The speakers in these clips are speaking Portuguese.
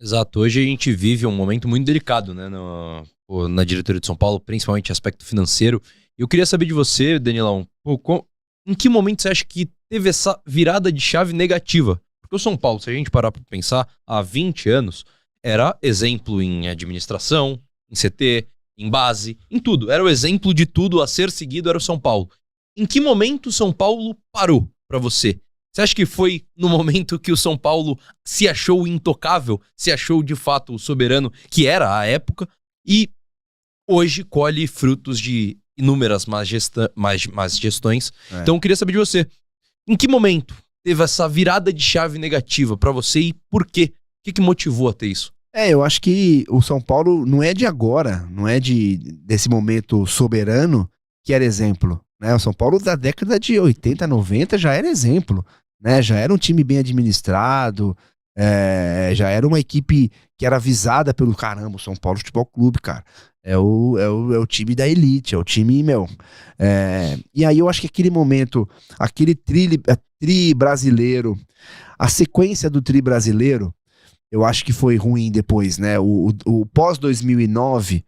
Exato, hoje a gente vive um momento muito delicado, né, na diretoria de São Paulo, principalmente aspecto financeiro. Eu queria saber de você, Danilão, em que momento você acha que teve essa virada de chave negativa? Porque o São Paulo, se a gente parar para pensar, há 20 anos, era exemplo em administração, em CT, em base, em tudo. Era o exemplo de tudo a ser seguido, era o São Paulo. Em que momento o São Paulo parou para você? Você acha que foi no momento que o São Paulo se achou intocável, se achou de fato o soberano que era a época, e hoje colhe frutos de inúmeras más gestões? Então eu queria saber de você, em que momento teve essa virada de chave negativa pra você e por quê? O que motivou a ter isso? Eu acho que o São Paulo não é de agora, não é desse momento soberano que era exemplo, né? O São Paulo da década de 80, 90 já era exemplo, né? Já era um time bem administrado, já era uma equipe que era visada pelo caramba, o São Paulo Futebol Clube, cara. É o time da elite, é o time, e aí eu acho que aquele momento, aquele tri brasileiro, a sequência do tri brasileiro, eu acho que foi ruim depois, né? O pós 2009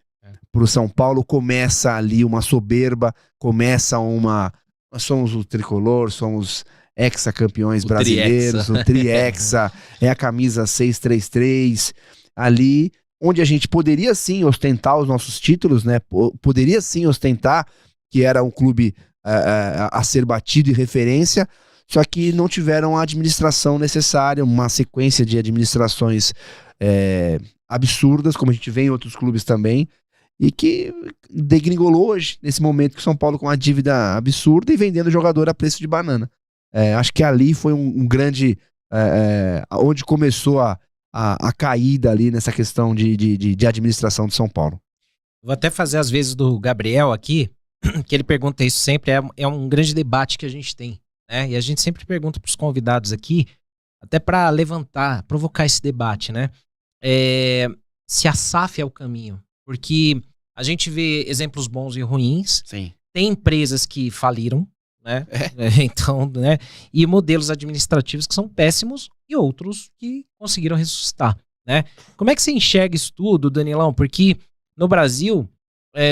pro São Paulo começa ali uma soberba, começa nós somos o tricolor, somos hexacampeões brasileiros, o Tri-Hexa, é a camisa 633, ali onde a gente poderia sim ostentar os nossos títulos, né? Poderia sim ostentar que era um clube a ser batido e referência, só que não tiveram a administração necessária, uma sequência de administrações absurdas, como a gente vê em outros clubes também, e que degringolou hoje, nesse momento que o São Paulo com uma dívida absurda e vendendo jogador a preço de banana. Acho que ali foi um grande... onde começou a caída ali nessa questão de administração de São Paulo. Vou até fazer as vezes do Gabriel aqui, que ele pergunta isso sempre, é um grande debate que a gente tem, né? E a gente sempre pergunta para os convidados aqui, até para provocar esse debate, né? Se a SAF é o caminho. Porque a gente vê exemplos bons e ruins. Sim. Tem empresas que faliram, né? Então, né? E modelos administrativos que são péssimos e outros que conseguiram ressuscitar, né? Como é que você enxerga isso tudo, Danilão? Porque no Brasil,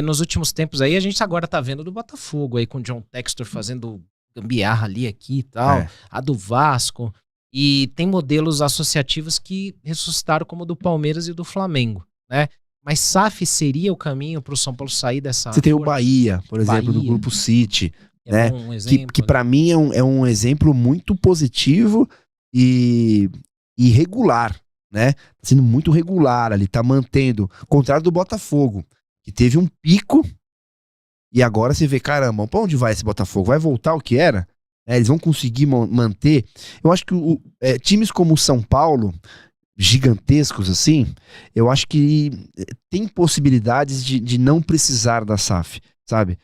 nos últimos tempos aí, a gente agora tá vendo do Botafogo aí com o John Textor fazendo gambiarra ali, aqui e tal, a do Vasco, e tem modelos associativos que ressuscitaram como o do Palmeiras e do Flamengo, né? Mas SAF seria o caminho para o São Paulo sair dessa... Você tem o Bahia, por exemplo, do Grupo City, né? Um exemplo, que para mim é um exemplo muito positivo e regular, né? Tá sendo muito regular ali, tá mantendo, ao contrário do Botafogo, que teve um pico e agora você vê, caramba, pra onde vai esse Botafogo? Vai voltar o que era? Eles vão conseguir manter? Eu acho que times como o São Paulo, gigantescos assim, eu acho que tem possibilidades de não precisar da SAF, sabe?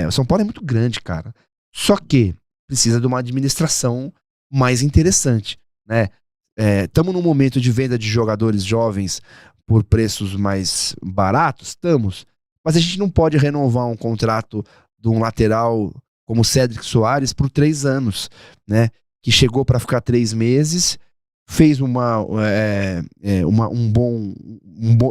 O São Paulo é muito grande, cara. Só que precisa de uma administração mais interessante, né? Estamos num momento de venda de jogadores jovens por preços mais baratos, estamos. Mas a gente não pode renovar um contrato de um lateral como o Cédric Soares por 3 anos, né? Que chegou para ficar 3 meses, fez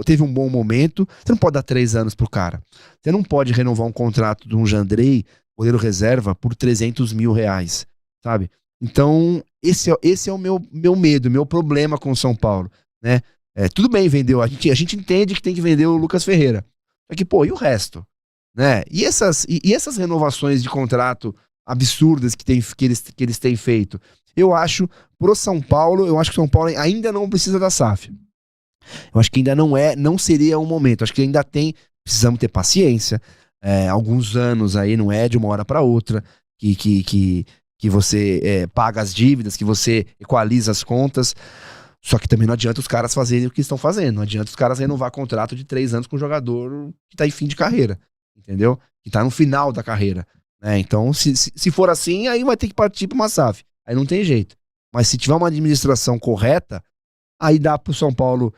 teve um bom momento. Você não pode dar 3 anos pro cara. Você não pode renovar um contrato de um Jandrei, goleiro reserva, por 300 mil reais, sabe? Então, esse é o meu medo, meu problema com o São Paulo, né? Tudo bem, vendeu. A gente entende que tem que vender o Lucas Ferreira. Só que, e o resto? Né? E essas renovações de contrato absurdas que eles têm feito? Eu acho, pro São Paulo, eu acho que o São Paulo ainda não precisa da SAF. Eu acho que ainda não seria o momento. Acho que ainda precisamos ter paciência. Alguns anos aí, não é de uma hora para outra, que você paga as dívidas, que você equaliza as contas. Só que também não adianta os caras fazerem o que estão fazendo. Não adianta os caras renovar contrato de 3 anos com um jogador que tá em fim de carreira. Entendeu? Que tá no final da carreira. Então, se for assim, aí vai ter que partir pra uma SAF. Aí não tem jeito. Mas se tiver uma administração correta, aí dá pro São Paulo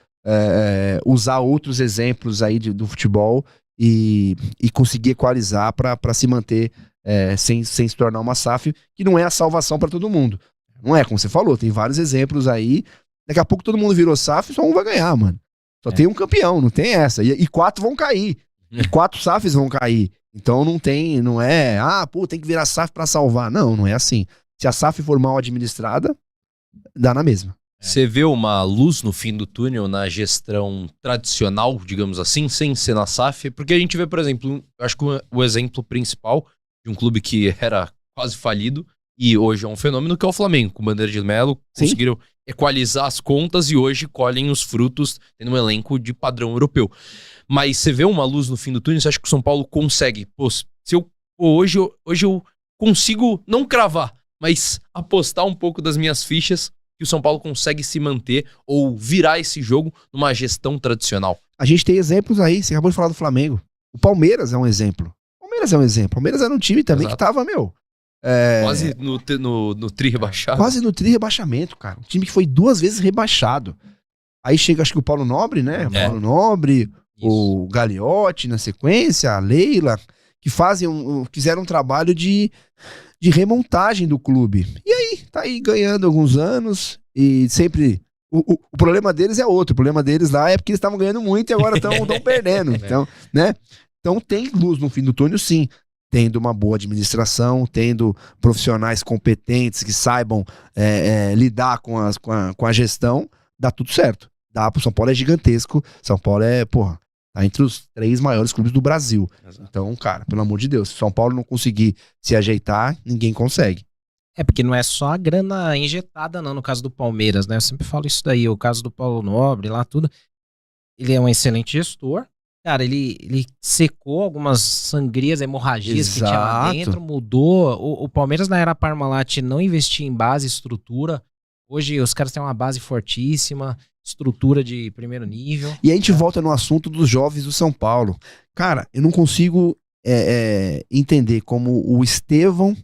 usar outros exemplos aí do futebol e conseguir equalizar pra se manter sem se tornar uma SAF, que não é a salvação pra todo mundo. Não é, como você falou, tem vários exemplos aí. Daqui a pouco todo mundo virou SAF e só um vai ganhar, mano. Só tem um campeão, não tem essa. E 4 vão cair. E 4 SAFs vão cair. Então não é, tem que virar SAF pra salvar. Não é assim. Se a SAF for mal administrada, dá na mesma. Você vê uma luz no fim do túnel na gestão tradicional, digamos assim, sem ser na SAF? Porque a gente vê, por exemplo, acho que o exemplo principal de um clube que era quase falido e hoje é um fenômeno, que é o Flamengo. Com o Bandeira de Melo, conseguiram equalizar as contas e hoje colhem os frutos tendo um elenco de padrão europeu. Mas você vê uma luz no fim do túnel, você acha que o São Paulo consegue? Hoje eu consigo não cravar, mas apostar um pouco das minhas fichas que o São Paulo consegue se manter ou virar esse jogo numa gestão tradicional. A gente tem exemplos aí, você acabou de falar do Flamengo. O Palmeiras é um exemplo. O Palmeiras era um time também que tava, quase no tri rebaixado. Quase no tri rebaixamento, cara. Um time que foi 2 vezes rebaixado. Aí chega, acho que o Paulo Nobre, né? O Paulo Nobre, o Gagliotti na sequência, a Leila, que fizeram um trabalho de remontagem do clube. E aí, tá aí ganhando alguns anos e sempre... O problema deles é outro. O problema deles lá é porque eles estavam ganhando muito e agora estão perdendo. Então, né? Então tem luz no fim do túnel, sim. Tendo uma boa administração, tendo profissionais competentes que saibam lidar com a gestão, dá tudo certo. O São Paulo é gigantesco. São Paulo tá entre os 3 maiores clubes do Brasil. Exato. Então, cara, pelo amor de Deus, se São Paulo não conseguir se ajeitar, ninguém consegue. Porque não é só a grana injetada, não, no caso do Palmeiras, né? Eu sempre falo isso daí, o caso do Paulo Nobre lá, tudo. Ele é um excelente gestor. Cara, ele secou algumas sangrias, hemorragias que tinha lá dentro, mudou. O Palmeiras, na era Parmalat, não investia em base, estrutura. Hoje os caras têm uma base fortíssima, estrutura de primeiro nível. E a gente volta no assunto dos jovens do São Paulo. Cara, eu não consigo entender como o Estevão,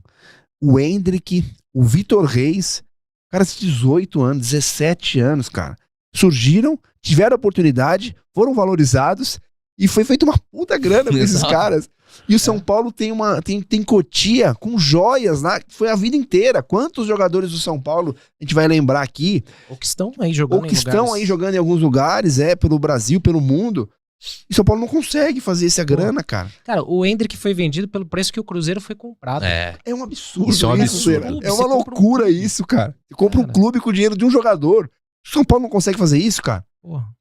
o Hendrick, o Vitor Reis, caras de 18 anos, 17 anos, cara, surgiram, tiveram oportunidade, foram valorizados e foi feita uma puta grana com esses caras. E o São Paulo tem Cotia com joias lá, foi a vida inteira. Quantos jogadores do São Paulo a gente vai lembrar aqui? Ou que estão aí jogando em alguns lugares, pelo Brasil, pelo mundo. E São Paulo não consegue fazer essa grana, cara. Cara, o Hendrick foi vendido pelo preço que o Cruzeiro foi comprado. É um absurdo. Isso é um absurdo. É uma loucura isso, cara. Você compra um clube com o dinheiro de um jogador. O São Paulo não consegue fazer isso, cara.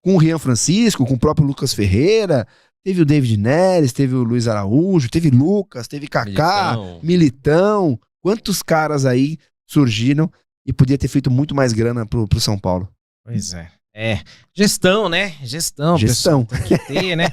Com o Rian Francisco, com o próprio Lucas Ferreira. Teve o David Neres, teve o Luiz Araújo, teve Lucas, teve Kaká, Militão. Quantos caras aí surgiram e podia ter feito muito mais grana pro São Paulo. Pois é. Gestão, né? Gestão. Tem que ter, né?